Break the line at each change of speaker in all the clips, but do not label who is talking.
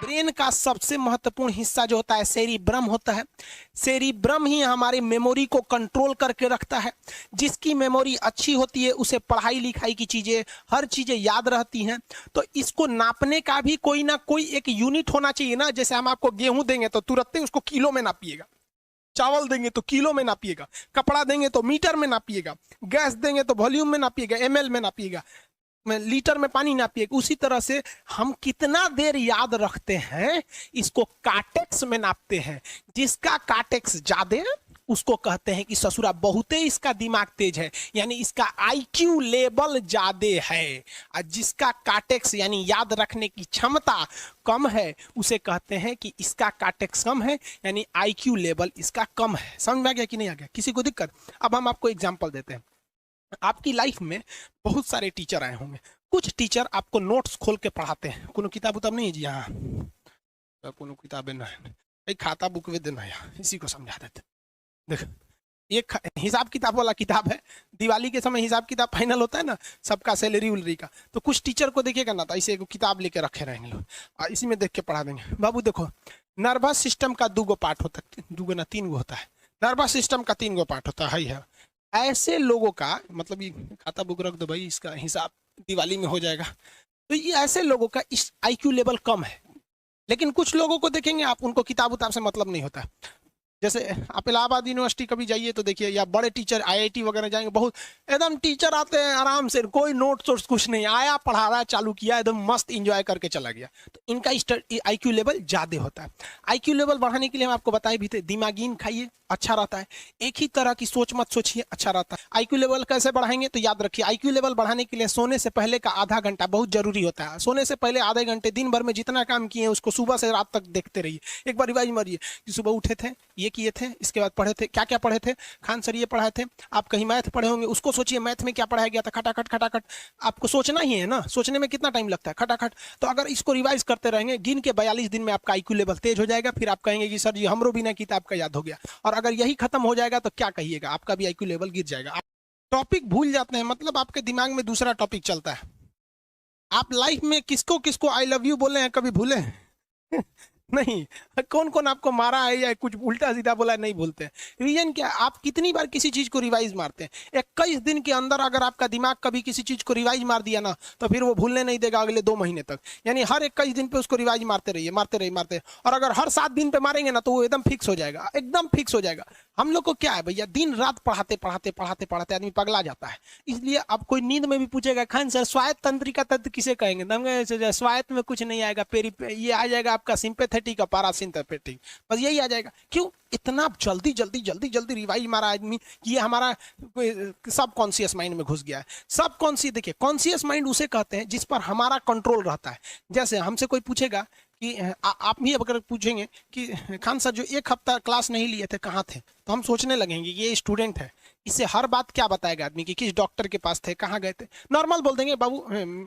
Brain का सबसे महत्वपूर्ण हिस्सा जो होता है सेरिब्रम होता है। सेरिब्रम ही हमारी मेमोरी को कंट्रोल करके रखता है। जिसकी मेमोरी अच्छी होती है उसे पढ़ाई लिखाई की चीजें, हर चीजें याद रहती हैं। तो इसको नापने का भी कोई ना कोई एक यूनिट होना चाहिए ना। जैसे हम आपको गेहूं देंगे तो तुरंत ही उसको किलो में नापिएगा, चावल देंगे तो किलो में नापिएगा, कपड़ा देंगे तो मीटर में नापिएगा, गैस देंगे तो वॉल्यूम में नापिएगा, एमएल में नापिएगा, में लीटर में पानी नापिएगा। उसी तरह से हम कितना देर याद रखते हैं इसको काटेक्स में नापते हैं। जिसका काटेक्स ज्यादा है उसको कहते हैं कि ससुरा बहुते इसका दिमाग तेज है, यानी इसका आईक्यू लेवल ज्यादा है। और जिसका काटेक्स यानी याद रखने की क्षमता कम है उसे कहते हैं कि इसका काटेक्स कम है, यानी आईक्यू लेवल इसका कम है। समझ में आ गया कि नहीं आ गया? किसी को दिक्कत? अब हम आपको एग्जांपल देते हैं। आपकी लाइफ में बहुत सारे टीचर आए होंगे। कुछ टीचर आपको नोट्स खोल के पढ़ाते हैं। कोनो किताब उताब नहीं है जी? हाँ, कोनो किताबें ना है, खाता बुक वे देना है, इसी को समझा देते। देख, एक हिसाब किताब वाला किताब है। दिवाली के समय हिसाब किताब फाइनल होता है ना, सबका सैलरी उलरी का। तो कुछ टीचर को देखिएगा ना, तो ऐसे एक किताब लेके रखे रहेंगे लोग और इसी में देख के पढ़ा देंगे। बाबू देखो, नर्वस सिस्टम का 2 पार्ट होता है, 2 ना 3 होता है। नर्वस सिस्टम का 3 पार्ट होता है। ऐसे लोगों का मतलब, ये खाता बुक रख दो भाई, इसका हिसाब दिवाली में हो जाएगा। तो ये ऐसे लोगों का इस आईक्यू लेवल कम है। लेकिन कुछ लोगों को देखेंगे आप, उनको किताब उताब से मतलब नहीं होता। जैसे आप इलाहाबाद यूनिवर्सिटी कभी जाइए तो देखिए, या बड़े टीचर आईआईटी वगैरह जाएंगे, बहुत एकदम टीचर आते हैं आराम से, कोई नोट सोर्स कुछ नहीं, आया पढ़ा रहा है, चालू किया, एकदम मस्त इंजॉय करके चला गया। तो इनका आईक्यू लेवल ज्यादा होता है। आईक्यू लेवल बढ़ाने के लिए हम आपको बताए भी थे, दिमागीन खाइए, अच्छा रहता है। एक ही तरह की सोच मत सोचिए, अच्छा रहता है। आईक्यू लेवल कैसे बढ़ाएंगे? तो याद रखिए, आईक्यू लेवल बढ़ाने के लिए सोने से पहले का आधा घंटा बहुत जरूरी होता है। सोने से पहले आधे घंटे दिन भर में जितना काम किए उसको सुबह से रात तक देखते रहिए। एक बार रिवाइज मारिए कि सुबह उठे थे, ये किए थे, इसके बाद पढ़े थे, क्या क्या पढ़े थे। खान सर ये पढ़ाए थे, आप कहीं मैथ पढ़े होंगे, उसको सोचिए मैथ में क्या पढ़ाया गया था, खटाखट खटाखट। आपको सोचना ही है ना, सोचने में कितना टाइम लगता है, खटाखट। तो अगर इसको रिवाइज करते रहेंगे, गिन के 42 दिन में आपका आईक्यू लेवल तेज हो जाएगा। फिर आप कहेंगे कि सर जी हमरो बिना किताब का याद हो गया। और अगर यही खत्म हो जाएगा तो क्या कहिएगा, आपका भी आईक्यू लेवल गिर जाएगा। आप टॉपिक भूल जाते हैं, मतलब आपके दिमाग में दूसरा टॉपिक चलता है। आप लाइफ में किसको किसको आई लव यू बोले हैं, कभी भूले हैं? नहीं। कौन कौन आपको मारा है या कुछ उल्टा सीधा बोला है, नहीं भूलते हैं। रीजन क्या? आप कितनी बार किसी चीज को रिवाइज मारते हैं। 21 दिन के अंदर अगर आपका दिमाग कभी किसी चीज को रिवाइज मार दिया ना, तो फिर वो भूलने नहीं देगा अगले 2 महीने तक। यानी हर 21 दिन पे उसको रिवाइज मारते रहिए, मारते रहिए, मारते रहिए। और अगर हर 7 दिन पे मारेंगे ना तो वो एकदम फिक्स हो जाएगा, एकदम फिक्स हो जाएगा। हम लोग को क्या है भैया, दिन रात पढ़ाते पढ़ाते पढ़ाते पढ़ाते आदमी पगला जाता है। इसलिए अब कोई नींद में भी पूछेगा, खान सर स्वायत्त तंत्रिका तंत्र किसे कहेंगे? स्वायत्त में कुछ नहीं आएगा, ये आ जाएगा आपका सिंपैथेटिक और पैरासिम्पैथेटिक, बस यही आ जाएगा। क्यों इतना जल्दी जल्दी जल्दी जल्दी रिवाइज मारा आदमी? ये हमारा सब कॉन्शियस माइंड में घुस गया है। सब कॉन्शियस, देखिए कॉन्शियस माइंड उसे कहते हैं जिस पर हमारा कंट्रोल रहता है। जैसे हमसे कोई पूछेगा कि आप भी अगर पूछेंगे कि खान सर जो 1 हफ्ता क्लास नहीं लिए थे कहाँ थे, तो हम सोचने लगेंगे ये स्टूडेंट है, इससे हर बात क्या बताएगा आदमी कि किस डॉक्टर के पास थे, कहाँ गए थे। नॉर्मल बोल देंगे बाबू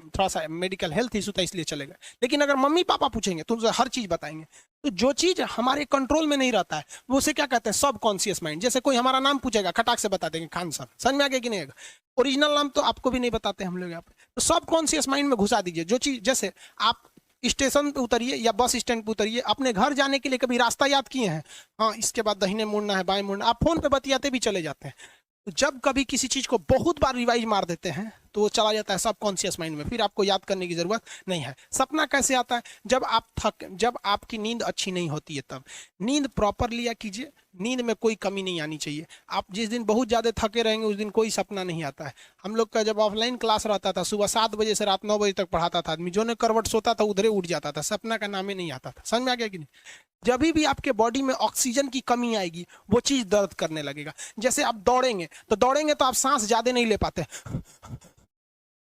थोड़ा सा मेडिकल हेल्थ इशू था इसलिए चले गए। लेकिन अगर मम्मी पापा पूछेंगे तो हर चीज बताएंगे। तो जो चीज हमारे कंट्रोल में नहीं रहता है वो उसे क्या कहते हैं, सब कॉन्शियस माइंड। जैसे कोई हमारा नाम पूछेगा, खटाक से बता देंगे खान सर, समझ में आ गया कि नहीं आएगा? ओरिजिनल नाम तो आपको भी नहीं बताते हम लोग यहाँ पे। तो सब कॉन्शियस माइंड में घुसा दीजिए जो चीज। जैसे आप स्टेशन पे उतरिए या बस स्टैंड पे उतरिए, अपने घर जाने के लिए कभी रास्ता याद किए हैं? हाँ, इसके बाद दाहिने मुड़ना है, बाएं मुड़ना। आप फोन पे बतियाते भी चले जाते हैं। तो जब कभी किसी चीज को बहुत बार रिवाइज मार देते हैं तो वो चला जाता है सब कॉन्शियस माइंड में, फिर आपको याद करने की जरूरत नहीं है। सपना कैसे आता है? जब आपकी नींद अच्छी नहीं होती है तब। नींद प्रॉपर लिया कीजिए, नींद में कोई कमी नहीं आनी चाहिए। आप जिस दिन बहुत ज्यादा थके रहेंगे उस दिन कोई सपना नहीं आता है। हम लोग का जब ऑफलाइन क्लास रहता था, सुबह 7 बजे से रात 9 बजे तक पढ़ाता था आदमी, जो ने करवट सोता था उधरे उठ जाता था, सपना का नाम ही नहीं आता था। समझ में आ गया कि नहीं? जब भी आपके बॉडी में ऑक्सीजन की कमी आएगी वो चीज दर्द करने लगेगा। जैसे आप दौड़ेंगे तो आप सांस ज्यादा नहीं ले पाते,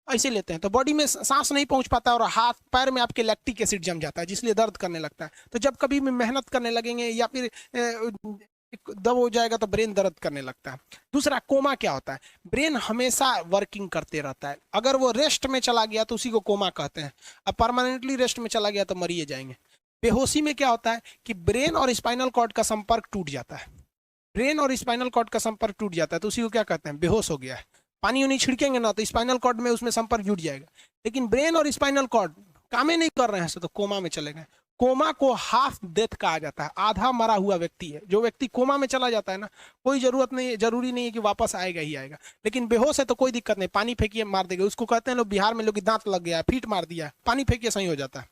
ऐसे लेते हैं तो बॉडी में सांस नहीं पहुंच पाता और हाथ पैर में आपके लैक्टिक एसिड जम जाता है, जिसलिए दर्द करने लगता है। तो जब कभी भी मेहनत करने लगेंगे या फिर दब हो जाएगा तो ब्रेन दर्द करने लगता है। दूसरा, कोमा क्या होता है? ब्रेन हमेशा वर्किंग करते रहता है। अगर वो रेस्ट में चला गया तो उसी को कोमा कहते हैं। अब परमानेंटली रेस्ट में चला गया तो मरिए जाएंगे। बेहोशी में क्या होता है कि ब्रेन और स्पाइनल कॉर्ड का संपर्क टूट जाता है। ब्रेन और स्पाइनल कॉर्ड का संपर्क टूट जाता है तो उसी को क्या कहते हैं? बेहोश हो गया है। पानी उनी छिड़केंगे ना तो स्पाइनल कॉर्ड में उसमें संपर्क जुट जाएगा। लेकिन ब्रेन और स्पाइनल कॉर्ड काम ही नहीं कर रहे हैं तो कोमा में चले गए। कोमा को हाफ डेथ कहा जाता है, आधा मरा हुआ व्यक्ति है। जो व्यक्ति कोमा में चला जाता है ना, कोई जरूरी नहीं है कि वापस आएगा ही आएगा, लेकिन बेहोश है तो कोई दिक्कत नहीं, पानी फेंकिए मार देगा उसको। कहते हैं लोग बिहार में लोग दांत लग गया, फीट मार दिया, पानी फेंकिए सही हो जाता है।